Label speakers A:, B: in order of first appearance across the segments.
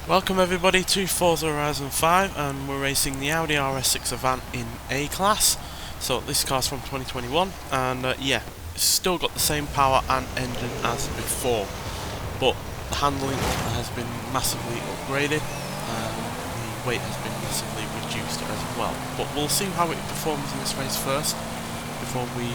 A: Welcome everybody to Forza Horizon 5, and we're racing the Audi RS6 Avant in A class. So this car's from 2021, and yeah, it's still got the same power and engine as before, but the handling has been massively upgraded and the weight has been massively reduced as well. But we'll see how it performs in this race first before we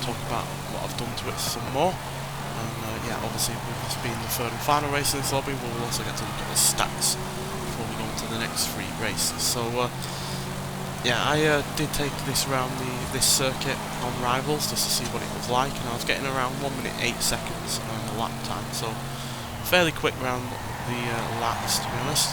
A: talk about what I've done to it some more. And yeah, obviously with this being the third and final race in this lobby, we'll also get to look at the stats before we go on to the next three races. So yeah, I did take this around this circuit on Rivals just to see what it was like, and I was getting around 1 minute 8 seconds on the lap time, so fairly quick round the laps, to be honest.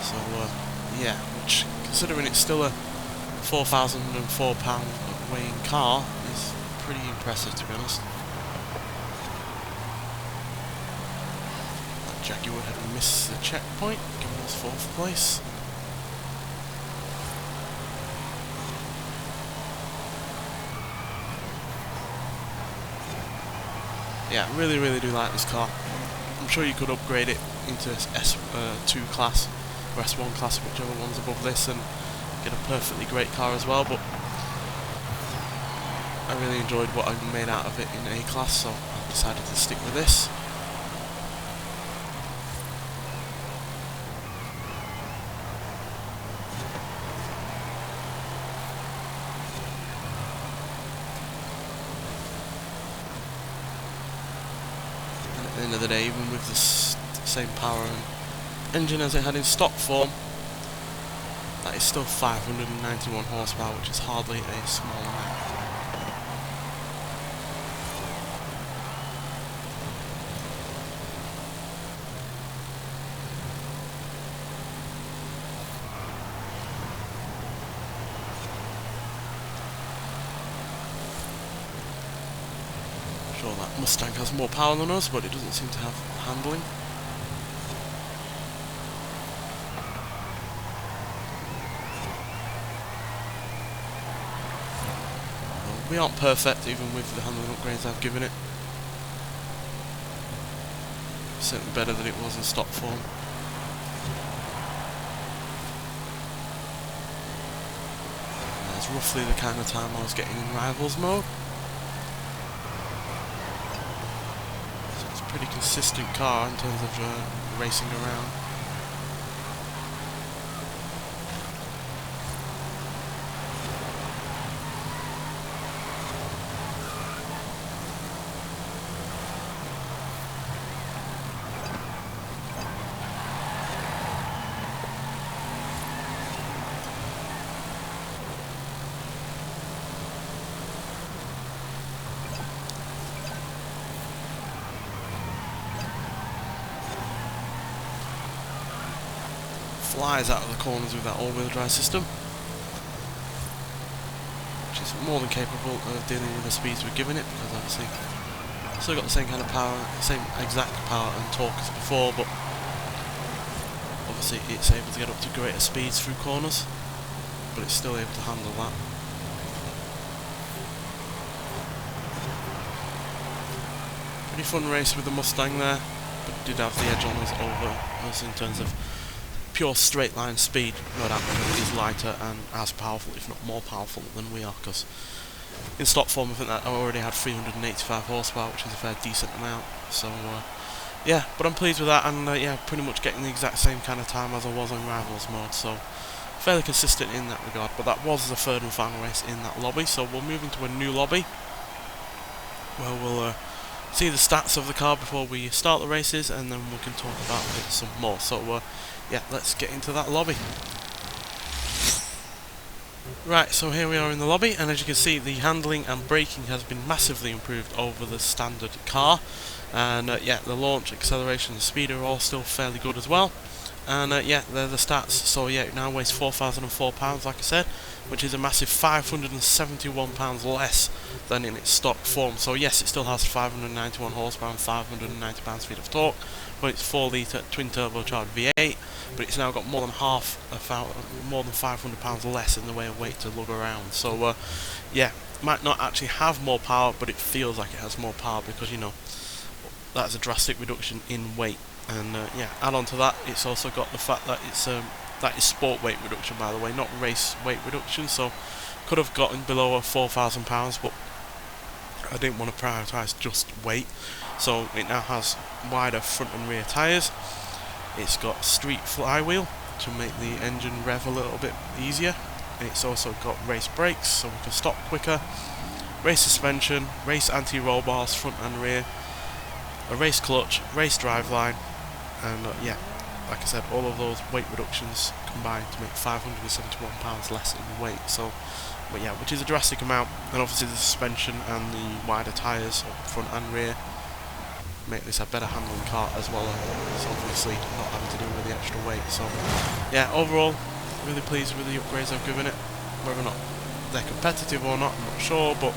A: So yeah, which, considering it's still a 4,004 pound weighing car, is pretty impressive, to be honest. That Jaguar had missed the checkpoint, giving us 4th place. Yeah, really do like this car. I'm sure you could upgrade it into S2 class or S1 class, whichever one's above this, and get a perfectly great car as well, but I really enjoyed what I made out of it in A class, so I decided to stick with this. And at the end of the day, even with the same power and engine as it had in stock form, that is still 591 horsepower, which is hardly a small amount. Sure, that Mustang has more power than us, but it doesn't seem to have handling. Well, we aren't perfect, even with the handling upgrades I've given it. Certainly better than it was in stock form. That's roughly the kind of time I was getting in Rivals mode. Pretty consistent car in terms of racing around. Flies out of the corners with that all-wheel drive system, which is more than capable of dealing with the speeds we're giving it, because obviously it's still got the same kind of power, same exact power and torque as before, but obviously it's able to get up to greater speeds through corners, but it's still able to handle that. Pretty fun race with the Mustang there, but it did have the edge on us over us in terms of pure straight line speed, no doubt, because it is lighter and as powerful, if not more powerful than we are, because in stock form I think that I already had 385 horsepower, which is a fair decent amount. So yeah, but I'm pleased with that, and yeah, pretty much getting the exact same kind of time as I was on Rivals mode, so fairly consistent in that regard. But that was the third and final race in that lobby, so we'll move into a new lobby where we'll see the stats of the car before we start the races, and then we can talk about it some more. So yeah, let's get into that lobby. Right, so here we are in the lobby, and as you can see, the handling and braking has been massively improved over the standard car, and yeah, the launch, acceleration and speed are all still fairly good as well. And yeah, they're the stats. So yeah, it now weighs 4,004 pounds, like I said, which is a massive 571 pounds less than in its stock form. So yes, it still has 591 horsepower and 590 pound-feet of torque, but it's 4-litre twin turbocharged V8. But it's now got more than more than 500 pounds less in the way of weight to lug around. So yeah, might not actually have more power, but it feels like it has more power because, you know, that's a drastic reduction in weight. And yeah, add on to that, it's also got the fact that that is sport weight reduction, by the way, not race weight reduction. So could have gotten below £4,000, but I didn't want to prioritise just weight. So it now has wider front and rear tyres. It's got street flywheel to make the engine rev a little bit easier. It's also got race brakes, so we can stop quicker. Race suspension, race anti-roll bars front and rear, a race clutch, race driveline, and yeah, like I said, all of those weight reductions combined to make £571 less in weight. So, but yeah, which is a drastic amount. And obviously the suspension and the wider tyres front and rear make this a better handling car as well as obviously not having to deal with the extra weight. So yeah, overall really pleased with the upgrades I've given it. Whether or not they're competitive or not, I'm not sure, but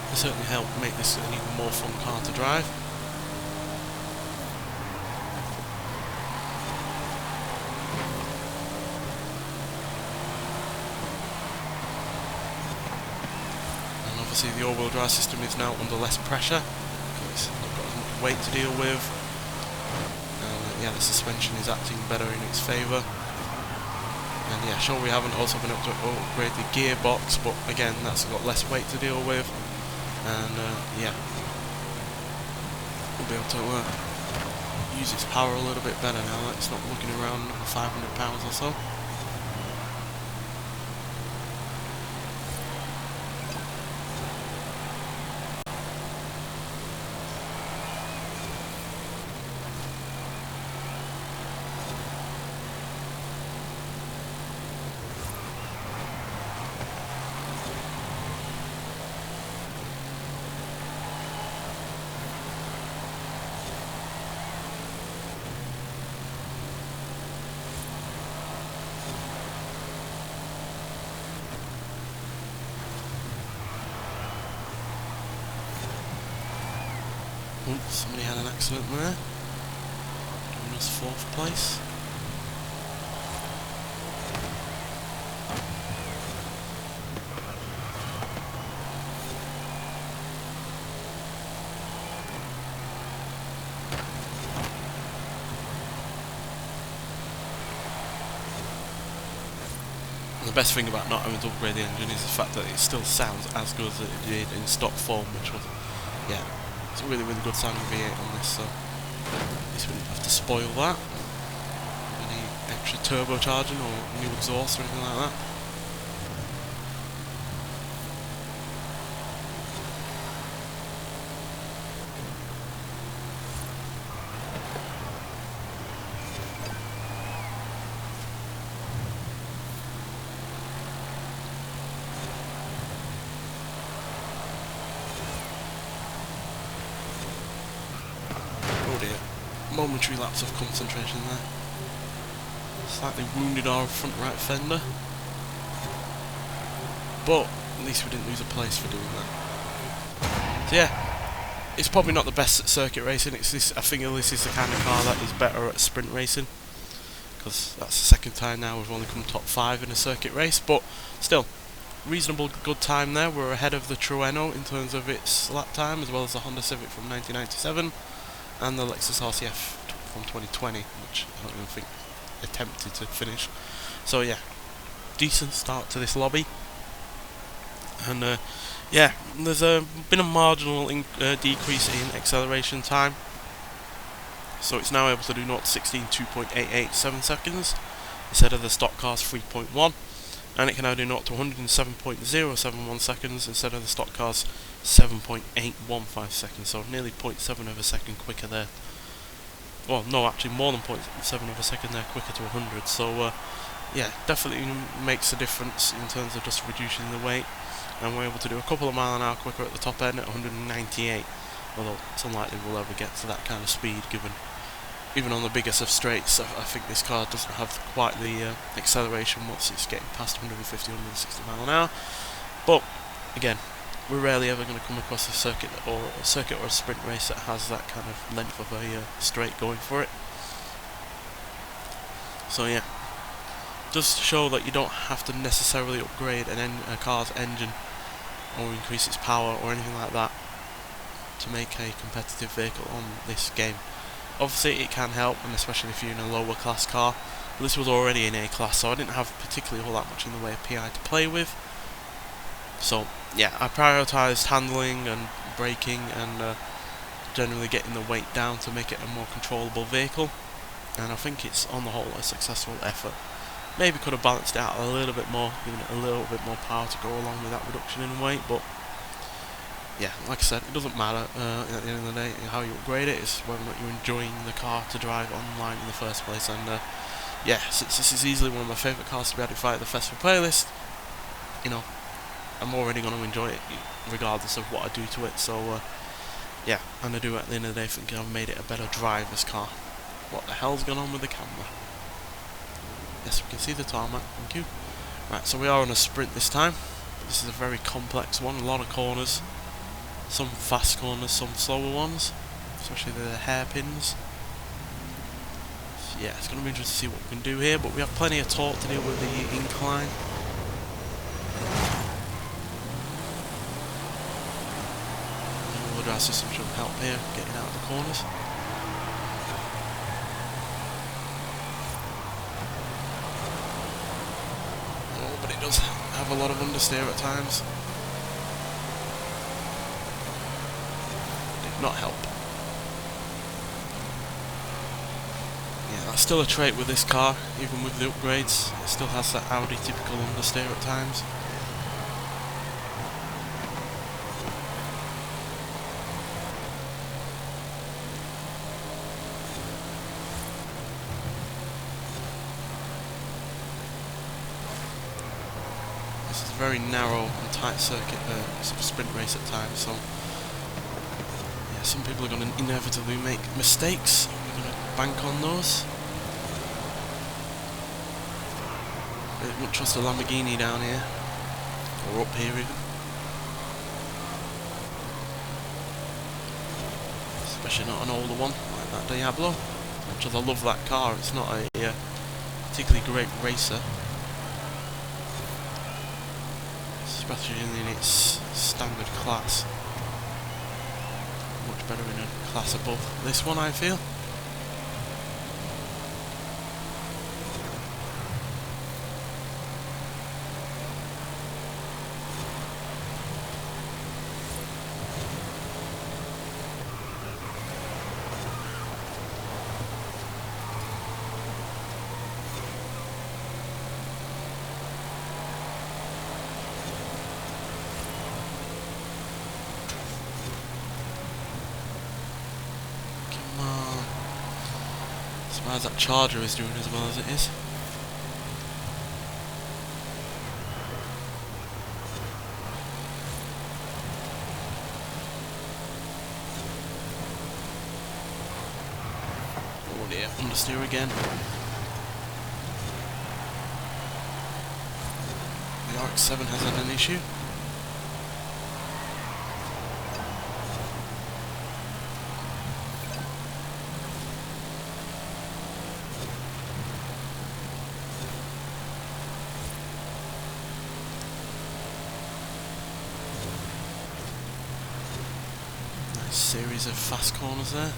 A: they certainly help make this an even more fun car to drive. And obviously the all-wheel drive system is now under less pressure, it's not got as much weight to deal with. And yeah, the suspension is acting better in its favour. And yeah, sure, we haven't also been able to upgrade the gearbox, but again, that's got less weight to deal with. And yeah, we'll be able to use its power a little bit better now that it's not looking around £500 or so. Oops, somebody had an accident there. Giving us 4th place. And the best thing about not having to upgrade the engine is the fact that it still sounds as good as it did in stock form, which was, yeah, it's a really, really good sounding V8 on this, so at least we didn't have to spoil that. Any extra turbocharging or new exhaust or anything like that. Momentary lapse of concentration there. Slightly wounded our front right fender, but at least we didn't lose a place for doing that. So yeah, it's probably not the best at circuit racing. It's this, I think this is the kind of car that is better at sprint racing, because that's the second time now we've only come top 5 in a circuit race, but still, reasonable good time there. We're ahead of the Trueno in terms of its lap time, as well as the Honda Civic from 1997. And the Lexus RCF from 2020, which I don't even think attempted to finish. So yeah, decent start to this lobby. And yeah, there's been a marginal decrease in acceleration time. So it's now able to do 0 to 60 in 2.887 seconds instead of the stock car's 3.1. And it can now do 0 to 107.071 seconds instead of the stock car's 7.815 seconds, so nearly 0.7 of a second quicker there. Well, no, actually more than 0.7 of a second there quicker to 100, so yeah, definitely makes a difference in terms of just reducing the weight. And we're able to do a couple of mile an hour quicker at the top end at 198, although it's unlikely we'll ever get to that kind of speed given even on the biggest of straights. I think this car doesn't have quite the acceleration once it's getting past 150, 160 mile an hour. But again, we're rarely ever going to come across a circuit or a sprint race that has that kind of length of a straight going for it. So yeah, just to show that you don't have to necessarily upgrade a car's engine or increase its power or anything like that to make a competitive vehicle on this game. Obviously it can help, and especially if you're in a lower class car. But this was already in A class, so I didn't have particularly all that much in the way of PI to play with. So yeah, I prioritised handling and braking and generally getting the weight down to make it a more controllable vehicle, and I think it's on the whole a successful effort. Maybe could have balanced it out a little bit more, given it a little bit more power to go along with that reduction in weight, but yeah, like I said, it doesn't matter at the end of the day how you upgrade it, it's whether or not you're enjoying the car to drive online in the first place. And yeah, since this is easily one of my favourite cars to be added to the festival playlist, you know, I'm already going to enjoy it regardless of what I do to it. So yeah, and I do at the end of the day think I've made it a better driver's car. What the hell's going on with the camera? Yes, we can see the tarmac, thank you. Right, so we are on a sprint this time. This is a very complex one, a lot of corners. Some fast corners, some slower ones, especially the hairpins. So yeah, it's going to be interesting to see what we can do here, but we have plenty of torque to deal with the incline. The wheel drive system should help here, getting out of the corners. But it does have a lot of understeer at times. Did not help. Yeah, that's still a trait with this car, even with the upgrades. It still has that Audi typical understeer at times. This is a very narrow and tight circuit, sort of sprint race at times, so yeah, some people are going to inevitably make mistakes. We're going to bank on those. I wouldn't trust a Lamborghini down here, or up here even. Especially not an older one, like that Diablo. As much as I love that car, it's not a particularly great racer. Especially in its standard class. Much better in a class above this one, I feel. As that Charger is doing as well as it is. Oh dear, understeer again. The RX-7 has had an issue. Series of fast corners there.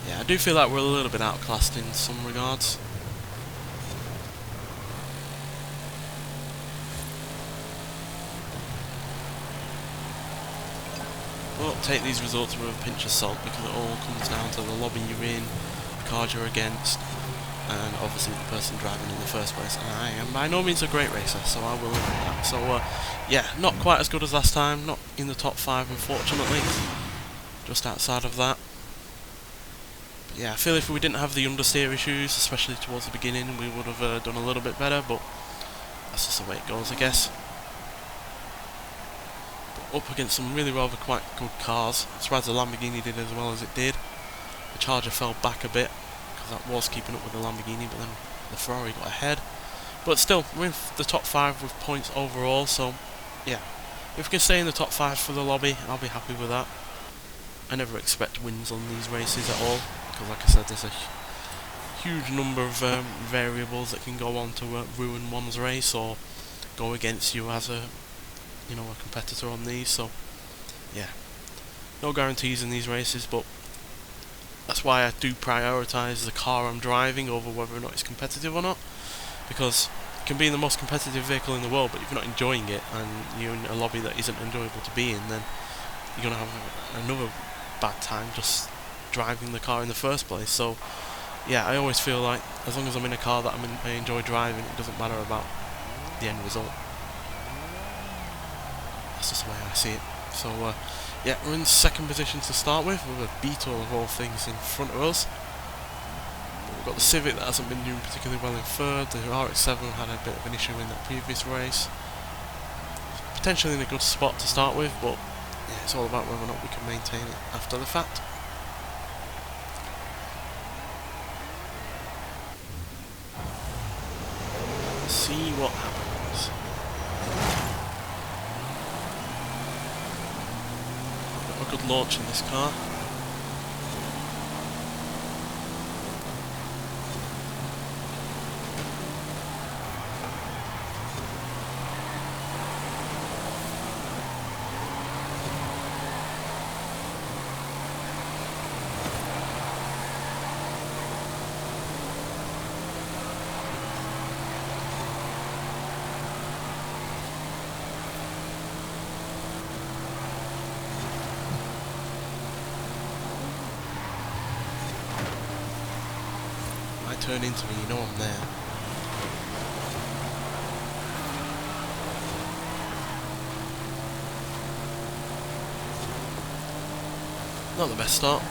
A: Yeah, I do feel like we're a little bit outclassed in some regards. But take these results with a pinch of salt, because it all comes down to the lobby you're in, the cars you're against, and obviously the person driving in the first place. And I am by no means a great racer, so I will admit that. So yeah, not quite as good as last time, not in the top 5 unfortunately, just outside of that. But yeah, I feel if we didn't have the understeer issues, especially towards the beginning, we would have done a little bit better, but that's just the way it goes, I guess. But up against some really rather quite good cars. I'm surprised the Lamborghini did as well as it did. The Charger fell back a bit, that was keeping up with the Lamborghini, but then the Ferrari got ahead. But still, we're in the top 5 with points overall, so yeah, if we can stay in the top 5 for the lobby, I'll be happy with that. I never expect wins on these races at all, because like I said, there's a huge number of variables that can go on to ruin one's race or go against you as a competitor on these. So yeah, no guarantees in these races, but that's why I do prioritise the car I'm driving over whether or not it's competitive or not, because it can be the most competitive vehicle in the world, but if you're not enjoying it and you're in a lobby that isn't enjoyable to be in, then you're going to have another bad time just driving the car in the first place. So yeah, I always feel like as long as I'm in a car that I enjoy driving, it doesn't matter about the end result. That's just the way I see it. So yeah, we're in second position to start with a Beetle of all things in front of us. We've got the Civic that hasn't been doing particularly well in third. The RX-7 had a bit of an issue in that previous race. Potentially in a good spot to start with, but yeah, it's all about whether or not we can maintain it after the fact. Let's see what happens. Got a good launch in this car. Turn into me, you know I'm there. Not the best start.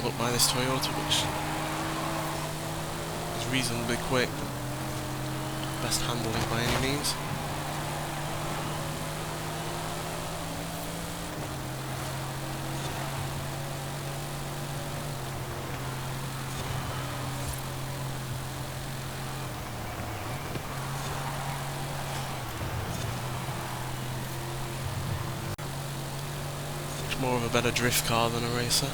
A: Up by this Toyota, which is reasonably quick, but best handling by any means. Much more of a better drift car than a racer.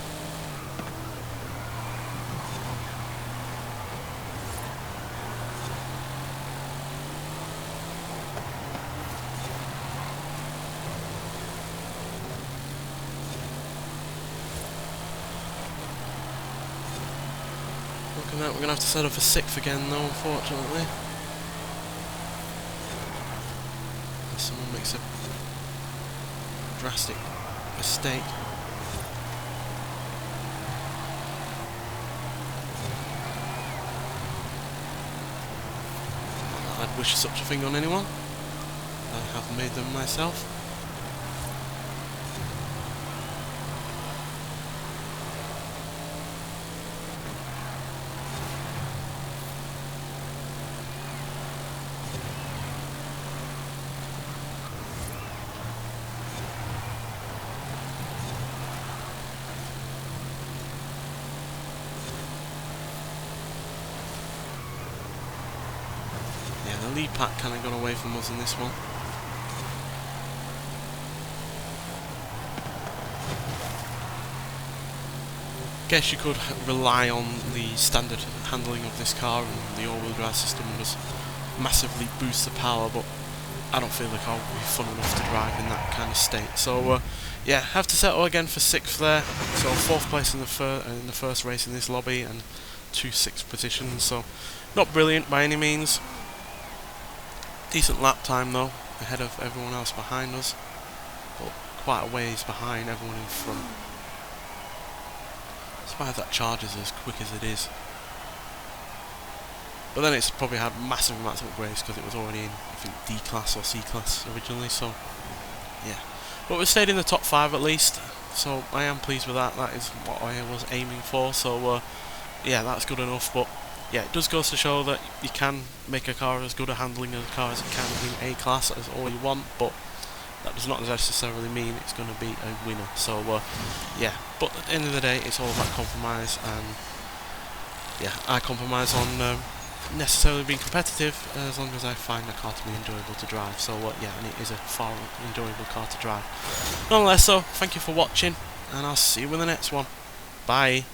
A: We're going to have to settle for 6th again though, unfortunately. If someone makes a drastic mistake. I'd wish such a thing on anyone. I have made them myself. The lead pack kind of got away from us in this one. Guess you could rely on the standard handling of this car and the all-wheel drive system and just massively boost the power, but I don't feel the car will be fun enough to drive in that kind of state. So yeah, have to settle again for 6th there. So 4th place in the first race in this lobby and 2 6th positions. So not brilliant by any means. Decent lap time though, ahead of everyone else behind us, but quite a ways behind everyone in front. Despite that charges as quick as it is. But then it's probably had massive amounts of upgrades because it was already in, I think, D class or C class originally, so yeah. But we stayed in the top 5 at least. so I am pleased with that. That is what I was aiming for, so yeah, that's good enough. But yeah, it does go to show that you can make a car as good a handling as a car as it can in A-Class as all you want, but that does not necessarily mean it's going to be a winner. So yeah, but at the end of the day, it's all about compromise, and yeah, I compromise on necessarily being competitive as long as I find a car to be enjoyable to drive. So yeah, and it is a far enjoyable car to drive. Nonetheless, so thank you for watching, and I'll see you in the next one. Bye.